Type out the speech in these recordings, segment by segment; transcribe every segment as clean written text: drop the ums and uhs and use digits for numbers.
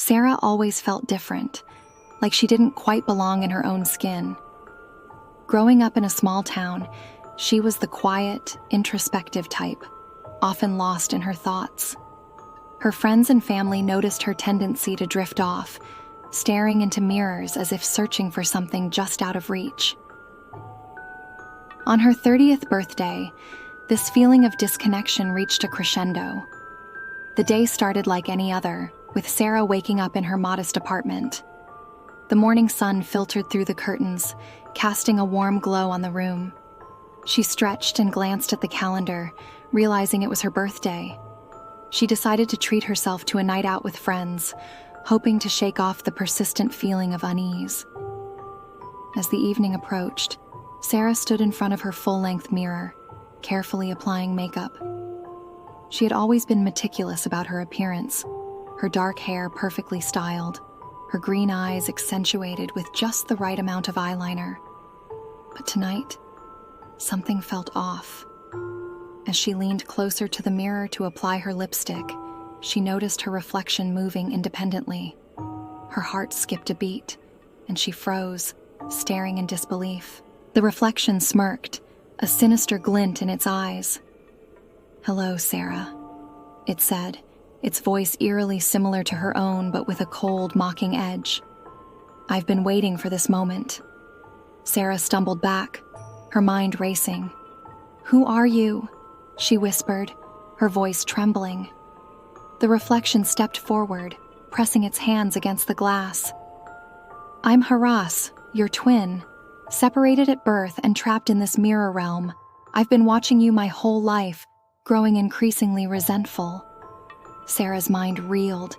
Sarah always felt different, like she didn't quite belong in her own skin. Growing up in a small town, she was the quiet, introspective type, often lost in her thoughts. Her friends and family noticed her tendency to drift off, staring into mirrors as if searching for something just out of reach. On her 30th birthday, this feeling of disconnection reached a crescendo. The day started like any other, with Sarah waking up in her modest apartment. The morning sun filtered through the curtains, casting a warm glow on the room. She stretched and glanced at the calendar, realizing it was her birthday. She decided to treat herself to a night out with friends, hoping to shake off the persistent feeling of unease. As the evening approached, Sarah stood in front of her full-length mirror, carefully applying makeup. She had always been meticulous about her appearance, her dark hair perfectly styled, her green eyes accentuated with just the right amount of eyeliner. But tonight, something felt off. As she leaned closer to the mirror to apply her lipstick, she noticed her reflection moving independently. Her heart skipped a beat, and she froze, staring in disbelief. The reflection smirked, a sinister glint in its eyes. "Hello, Sarah," it said, its voice eerily similar to her own but with a cold, mocking edge. "I've been waiting for this moment." Sarah stumbled back, her mind racing. "Who are you?" she whispered, her voice trembling. The reflection stepped forward, pressing its hands against the glass. "I'm Haras, your twin, separated at birth and trapped in this mirror realm. I've been watching you my whole life, growing increasingly resentful." Sarah's mind reeled.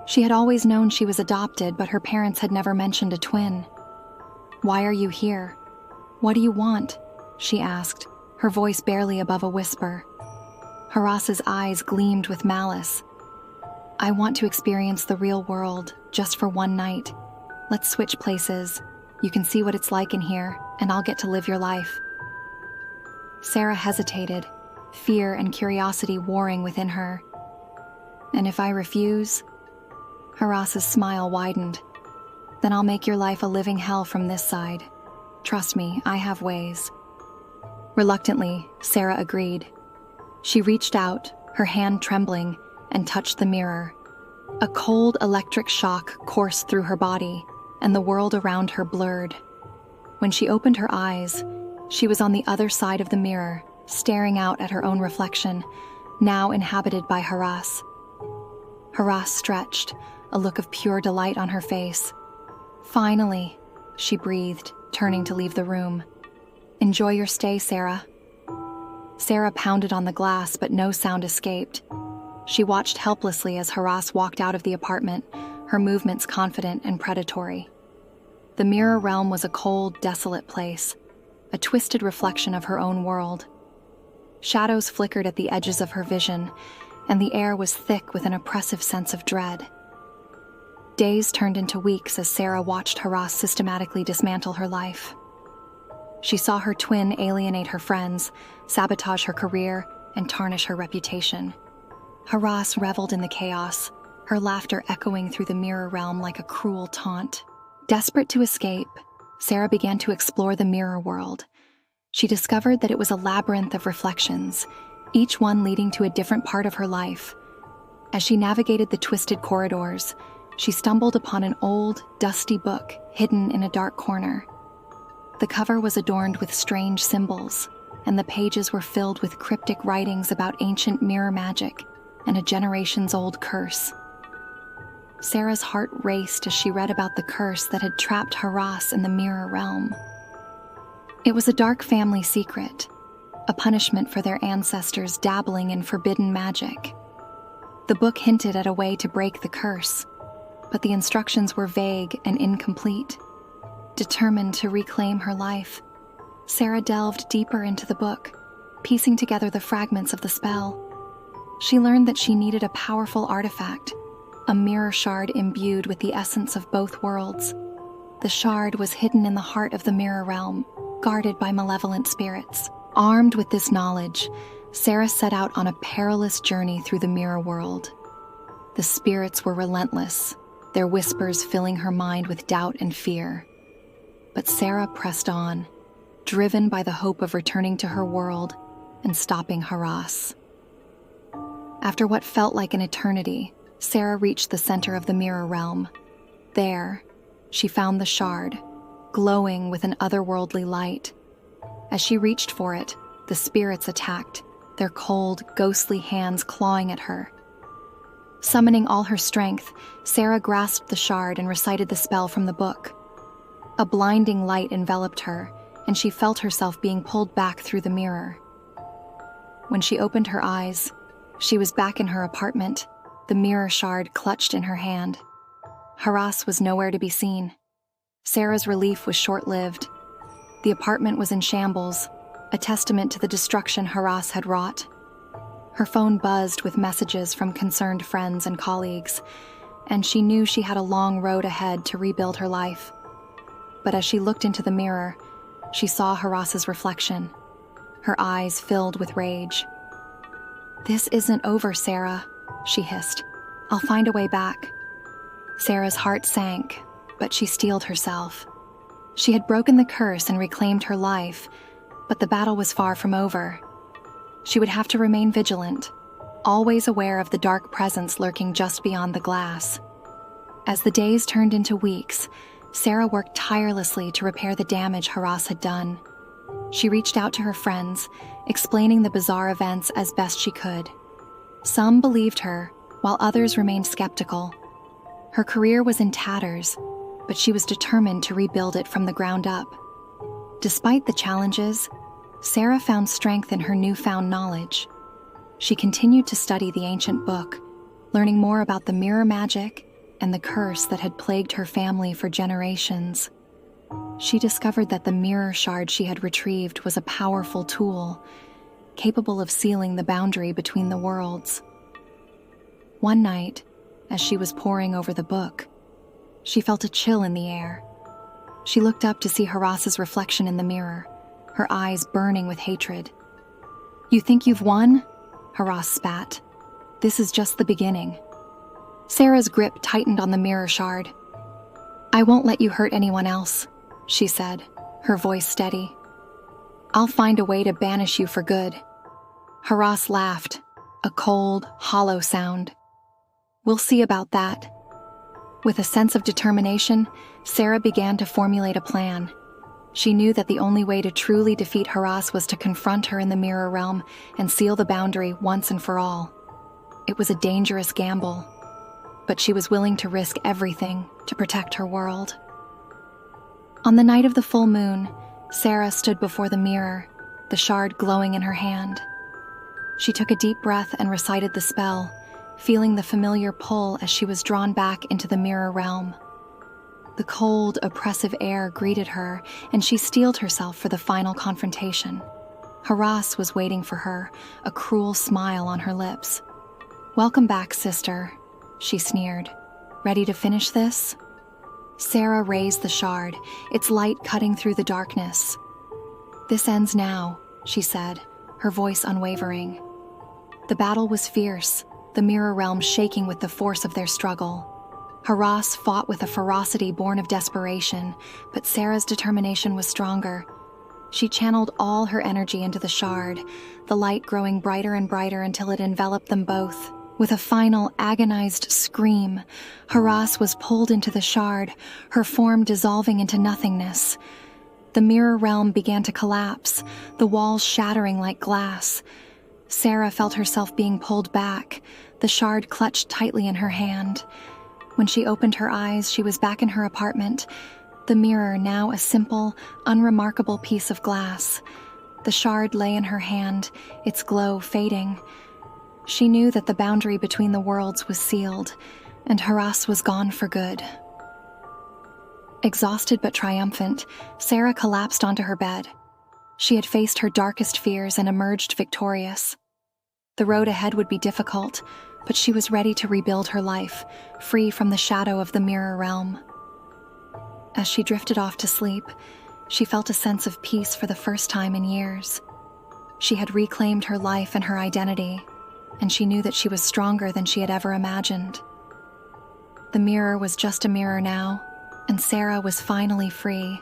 She had always known she was adopted, but her parents had never mentioned a twin. "Why are you here? What do you want?" she asked, her voice barely above a whisper. Haras's eyes gleamed with malice. "I want to experience the real world, just for one night. Let's switch places. You can see what it's like in here, and I'll get to live your life." Sarah hesitated, fear and curiosity warring within her. "And if I refuse?" Haras's smile widened. "Then I'll make your life a living hell from this side. Trust me, I have ways." Reluctantly, Sarah agreed. She reached out, her hand trembling, and touched the mirror. A cold electric shock coursed through her body, and the world around her blurred. When she opened her eyes, she was on the other side of the mirror, staring out at her own reflection, now inhabited by Haras. Haras stretched, a look of pure delight on her face. "Finally," she breathed, turning to leave the room. "Enjoy your stay, Sarah." Sarah pounded on the glass, but no sound escaped. She watched helplessly as Haras walked out of the apartment, her movements confident and predatory. The mirror realm was a cold, desolate place, a twisted reflection of her own world. Shadows flickered at the edges of her vision, and the air was thick with an oppressive sense of dread. Days turned into weeks as Sarah watched Haras systematically dismantle her life. She saw her twin alienate her friends, sabotage her career, and tarnish her reputation. Haras reveled in the chaos, her laughter echoing through the mirror realm like a cruel taunt. Desperate to escape, Sarah began to explore the mirror world. She discovered that it was a labyrinth of reflections, each one leading to a different part of her life. As she navigated the twisted corridors, she stumbled upon an old, dusty book hidden in a dark corner. The cover was adorned with strange symbols, and the pages were filled with cryptic writings about ancient mirror magic and a generations-old curse. Sarah's heart raced as she read about the curse that had trapped Haras in the mirror realm. It was a dark family secret, a punishment for their ancestors dabbling in forbidden magic. The book hinted at a way to break the curse, but the instructions were vague and incomplete. Determined to reclaim her life, Sarah delved deeper into the book, piecing together the fragments of the spell. She learned that she needed a powerful artifact, a mirror shard imbued with the essence of both worlds. The shard was hidden in the heart of the mirror realm, guarded by malevolent spirits. Armed with this knowledge, Sarah set out on a perilous journey through the mirror world. The spirits were relentless, their whispers filling her mind with doubt and fear. But Sarah pressed on, driven by the hope of returning to her world and stopping Haras. After what felt like an eternity, Sarah reached the center of the mirror realm. There, she found the shard, glowing with an otherworldly light. As she reached for it, the spirits attacked, their cold, ghostly hands clawing at her. Summoning all her strength, Sarah grasped the shard and recited the spell from the book. A blinding light enveloped her, and she felt herself being pulled back through the mirror. When she opened her eyes, she was back in her apartment, the mirror shard clutched in her hand. Haras was nowhere to be seen. Sarah's relief was short-lived. The apartment was in shambles, a testament to the destruction Haras had wrought. Her phone buzzed with messages from concerned friends and colleagues, and she knew she had a long road ahead to rebuild her life. But as she looked into the mirror, she saw Haras's reflection. Her eyes filled with rage. "This isn't over, Sarah," she hissed. "I'll find a way back." Sarah's heart sank, but she steeled herself. She had broken the curse and reclaimed her life, but the battle was far from over. She would have to remain vigilant, always aware of the dark presence lurking just beyond the glass. As the days turned into weeks, Sarah worked tirelessly to repair the damage Haras had done. She reached out to her friends, explaining the bizarre events as best she could. Some believed her, while others remained skeptical. Her career was in tatters, but she was determined to rebuild it from the ground up. Despite the challenges, Sarah found strength in her newfound knowledge. She continued to study the ancient book, learning more about the mirror magic and the curse that had plagued her family for generations. She discovered that the mirror shard she had retrieved was a powerful tool, capable of sealing the boundary between the worlds. One night, as she was poring over the book, she felt a chill in the air. She looked up to see Haras's reflection in the mirror, her eyes burning with hatred. "You think you've won?" Haras spat. "This is just the beginning." Sarah's grip tightened on the mirror shard. "I won't let you hurt anyone else," she said, her voice steady. "I'll find a way to banish you for good." Haras laughed, a cold, hollow sound. "We'll see about that." With a sense of determination, Sarah began to formulate a plan. She knew that the only way to truly defeat Haras was to confront her in the mirror realm and seal the boundary once and for all. It was a dangerous gamble, but she was willing to risk everything to protect her world. On the night of the full moon, Sarah stood before the mirror, the shard glowing in her hand. She took a deep breath and recited the spell, feeling the familiar pull as she was drawn back into the mirror realm. The cold, oppressive air greeted her, and she steeled herself for the final confrontation. Haras was waiting for her, a cruel smile on her lips. "Welcome back, sister," she sneered. "Ready to finish this?" Sarah raised the shard, its light cutting through the darkness. "This ends now," she said, her voice unwavering. The battle was fierce, the mirror realm shaking with the force of their struggle. Haras fought with a ferocity born of desperation, but Sarah's determination was stronger. She channeled all her energy into the shard, the light growing brighter and brighter until it enveloped them both. With a final, agonized scream, Haras was pulled into the shard, her form dissolving into nothingness. The mirror realm began to collapse, the walls shattering like glass. Sarah felt herself being pulled back, the shard clutched tightly in her hand. When she opened her eyes, she was back in her apartment, the mirror now a simple, unremarkable piece of glass. The shard lay in her hand, its glow fading. She knew that the boundary between the worlds was sealed, and Haras was gone for good. Exhausted but triumphant, Sarah collapsed onto her bed. She had faced her darkest fears and emerged victorious. The road ahead would be difficult, but she was ready to rebuild her life, free from the shadow of the mirror realm. As she drifted off to sleep, she felt a sense of peace for the first time in years. She had reclaimed her life and her identity, and she knew that she was stronger than she had ever imagined. The mirror was just a mirror now, and Sarah was finally free.